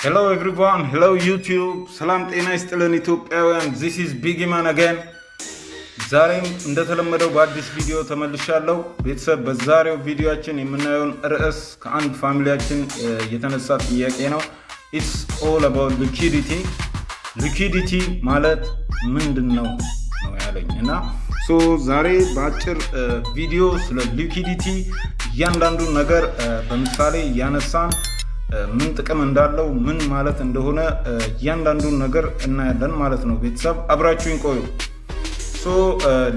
Hello everyone, hello YouTube. ሰላም ጤና ይስጥልን ኢትዮጵያውያን. This is Bigman again. ዛሬም እንደተለመደው በአዲስ ቪዲዮ ተመልሻለሁ። ቤተሰብ በዛሬው ቪዲዮአችን የምናየውን ርዕስ ከአንድ ፋሚሊያችን የተነሳ ጥያቄ ነው. It's all about liquidity. Liquidity ማለት ምንድነው ነው ያለኝ እና ዛሬ በአጭር ቪዲዮ ስለ liquidity እያንዳንዱ ነገር በምሳሌ ያነሳን ምን ጥቅም እንዳለው ምን ማለት እንደሆነ እያንዳንዱን ነገር እናያለን ማለት ነው። ቤተሰብ አብራችሁኝ ቆዩ።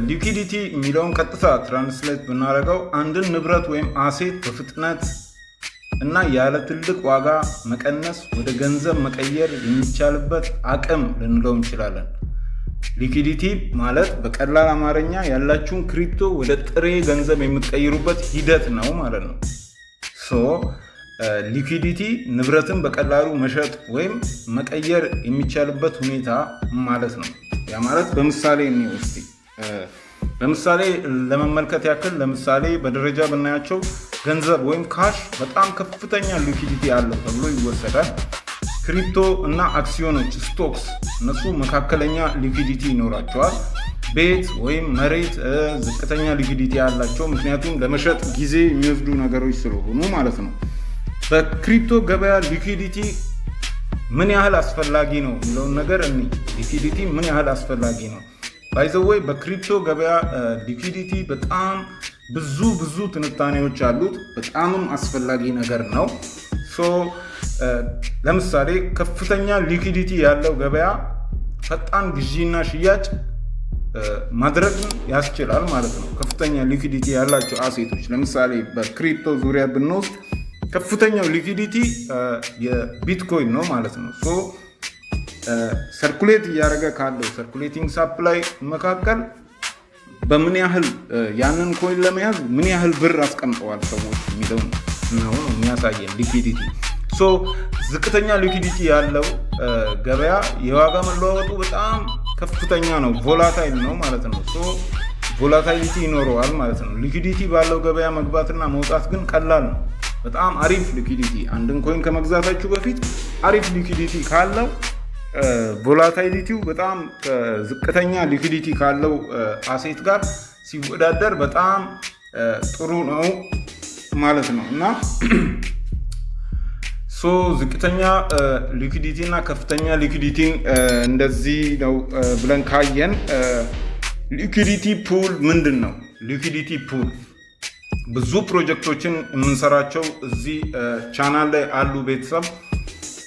ሊኩዊዲቲ የሚለውን ቀጥታ ትራንስሌት ብናደርገው አንድን ንብረት ወይም አሴት በፍጥነት እና ያለ ትልቅ ዋጋ መቀነስ ወደ ገንዘብ መቀየር የሚቻልበት አቅም ልንለው እንችላለን። ሊኩዊዲቲ ማለት በቀላል አማርኛ ያላችሁን ክሪፕቶ ወደ ጥሬ ገንዘብ የምትቀይሩበት ሂደት ነው ማለት ነው። ሊኩዊዲቲ ንብረትን በቀላሉ መሸጥ ወይም መቀየር የሚቻልበት ሁኔታ ማለት ነው። ያ ማለት በምሳሌ በምሳሌ ለመመልከት ያክል ለምሳሌ በደረጃ ብናያቸው ገንዘብ ወይም ካሽ በጣም ከፍተኛ ሊኩዊዲቲ አለው ተብሎ ይወሰዳል። ክሪፕቶ እና አክሲዮኖች ስቶክስ እነሱ መካከለኛ ሊኩዊዲቲ ይኖራቸዋል። ቤት ወይም መሬት ዝቅተኛ ሊኩዊዲቲ ያላቸው ምክንያቱም ለመሸጥ ጊዜ የሚወስዱ ነገሮች ስለሆኑ ማለት ነው። በክሪፕቶ ገበያ ሊኩዊዲቲ ምን ያህል አስፈላጊ ነው የሚለውን ነገር ሊኩዊዲቲ ምን ያህል አስፈላጊ ነው? ባይ ዘ ዌይ በክሪፕቶ ገበያ ሊኩዊዲቲ በጣም ብዙ ትንታኔዎች አሉት። በጣምም አስፈላጊ ነገር ነው። ለምሳሌ ከፍተኛ ሊኩዊዲቲ ያለው ገበያ ፈጣን ግዢና ሽያጭ ማድረግ ያስችላል ማለት ነው። ከፍተኛ ሊኩዊዲቲ ያላቸው አሴቶች ለምሳሌ በክሪፕቶ ዙሪያ ብንወስድ ከፍተኛው ሊኩዊዲቲ የቢትኮይን ነው ማለት ነው። ሰርኩሌት እያደረገ ካለው ሰርኩሌቲንግ ሳፕላይ መካከል በምን ያህል ያንን ኮይን ለመያዝ ምን ያህል ብር አስቀምጠዋል ሰዎች የሚለው ነው የሚያሳየን ሊኩዊዲቲ። ዝቅተኛ ሊኩዊዲቲ ያለው ገበያ የዋጋ መለዋወጡ በጣም ከፍተኛ ነው፣ ቮላታይል ነው ማለት ነው። ቮላታይሊቲ ይኖረዋል ማለት ነው። ሊኩዊዲቲ ባለው ገበያ መግባትና መውጣት ግን ቀላል ነው። በጣም አሪፍ ሊኩዊዲቲ አንድን ኮይን ከመግዛታችሁ በፊት አሪፍ ሊኩዊዲቲ ካለው ቮላታይሊቲው በጣም ዝቅተኛ ሊኩዊዲቲ ካለው አሴት ጋር ሲወዳደር በጣም ጥሩ ነው ማለት ነው እና ዝቅተኛ ሊኩዊዲቲ እና ከፍተኛ ሊኩዊዲቲን እንደዚህ ነው ብለን ካየን ሊኩዊዲቲ ፑል ምንድን ነው? ሊኩዊዲቲ ፑል ብዙ ፕሮጀክቶችን የምንሰራቸው እዚህ ቻናል ላይ አሉ። ቤተሰብ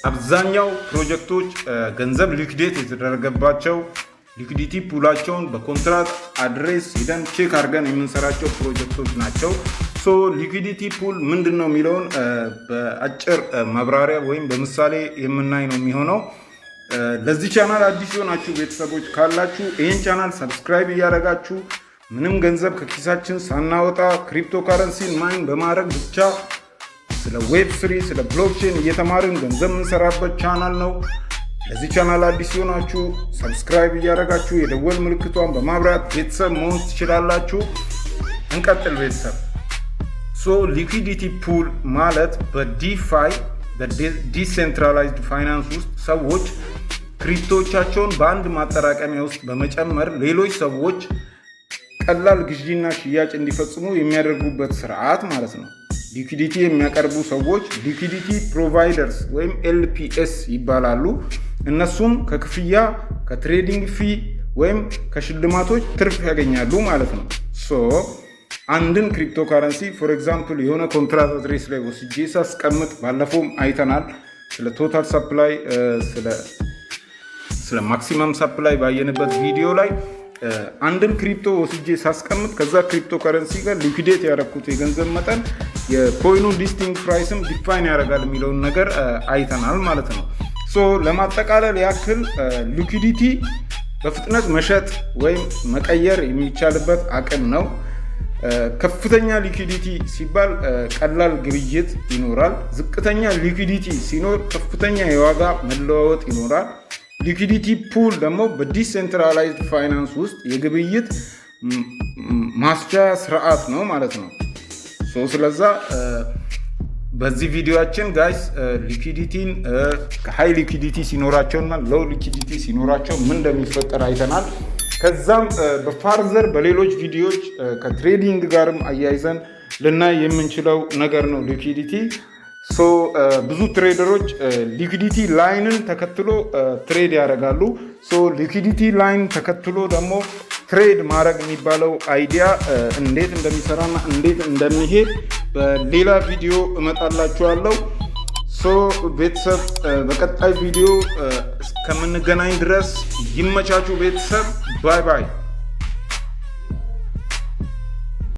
አብዛኛው ፕሮጀክቶች ገንዘብ ሊኩዊዴት የተደረገባቸው ሊኩዊዲቲ ፑላቸውን በኮንትራት አድሬስ ሄደን ቼክ አድርገን የምንሰራቸው ፕሮጀክቶች ናቸው። ሊኩዊዲቲ ፑል ምንድን ነው የሚለውን በአጭር ማብራሪያ ወይም በምሳሌ የምናይ ነው የሚሆነው። ለዚህ ቻናል አዲስ የሆናችሁ ቤተሰቦች ካላችሁ ይህን ቻናል ሰብስክራይብ እያደረጋችሁ ምንም ገንዘብ ከኪሳችን ሳናወጣ ክሪፕቶ ካረንሲን ማይን በማድረግ ብቻ ስለ ዌብ3 ስለ ብሎክቼን እየተማርን ገንዘብ የምንሰራበት ቻናል ነው። ለዚህ ቻናል አዲስ የሆናችሁ ሰብስክራይብ እያደረጋችሁ የደወል ምልክቷን በማብራት ቤተሰብ መሆን ትችላላችሁ። እንቀጥል ቤተሰብ። ሊኩዊዲቲ ፑል ማለት በዲፋይ በዲሴንትራላይዝድ ፋይናንስ ውስጥ ሰዎች ክሪፕቶቻቸውን በአንድ ማጠራቀሚያ ውስጥ በመጨመር ሌሎች ሰዎች ቀላል ግዢና ሽያጭ እንዲፈጽሙ የሚያደርጉበት ስርዓት ማለት ነው። ሊኩዊዲቲ የሚያቀርቡ ሰዎች ሊኩዊዲቲ ፕሮቫይደርስ ወይም ኤልፒኤስ ይባላሉ። እነሱም ከክፍያ ከትሬዲንግ ፊ ወይም ከሽልማቶች ትርፍ ያገኛሉ ማለት ነው። አንድን ክሪፕቶ ካረንሲ ፎር ኤግዛምፕል የሆነ ኮንትራት አድሬስ ላይ ወስጄ ሳስቀምጥ ባለፈውም አይተናል። ስለ ቶታል ሰፕላይ ስለ ማክሲመም ሰፕላይ ባየንበት ቪዲዮ ላይ አንድን ክሪፕቶ ወስጄ ሳስቀምጥ ከዛ ክሪፕቶ ካረንሲ ጋር ሊኩዊዴት ያደረኩት የገንዘብ መጠን የኮይኑ ሊስቲንግ ፕራይስም ዲፋይን ያደርጋል የሚለውን ነገር አይተናል ማለት ነው። ለማጠቃለል ያክል ሊኩዊዲቲ በፍጥነት መሸጥ ወይም መቀየር የሚቻልበት አቅም ነው። ከፍተኛ ሊኩዊዲቲ ሲባል ቀላል ግብይት ይኖራል። ዝቅተኛ ሊኩዊዲቲ ሲኖር ከፍተኛ የዋጋ መለዋወጥ ይኖራል። ሊኩዊዲቲ ፑል ደግሞ በዲሴንትራላይዝድ ፋይናንስ ውስጥ የግብይት ማስቻያ ስርዓት ነው ማለት ነው። ስለዛ በዚህ ቪዲዮአችን ጋይስ ሊኩዊዲቲን ሃይ ሊኩዊዲቲ ሲኖራቸውና ሎው ሊኩዊዲቲ ሲኖራቸው ምን እንደሚፈጠር አይተናል። ከዛም በፋርዘር በሌሎች ቪዲዮዎች ከትሬዲንግ ጋርም አያይዘን ልናይ የምንችለው ነገር ነው ሊኩዊዲቲ። ብዙ ትሬደሮች ሊኩዊዲቲ ላይንን ተከትሎ ትሬድ ያደርጋሉ። ሊኩዊዲቲ ላይን ተከትሎ ደግሞ ትሬድ ማድረግ የሚባለው አይዲያ እንዴት እንደሚሰራና እንዴት እንደሚሄድ በሌላ ቪዲዮ እመጣላችኋለሁ። ቤተሰብ በቀጣይ ቪዲዮ እስከምንገናኝ ድረስ ይመቻችሁ ቤተሰብ። ባይ ባይ።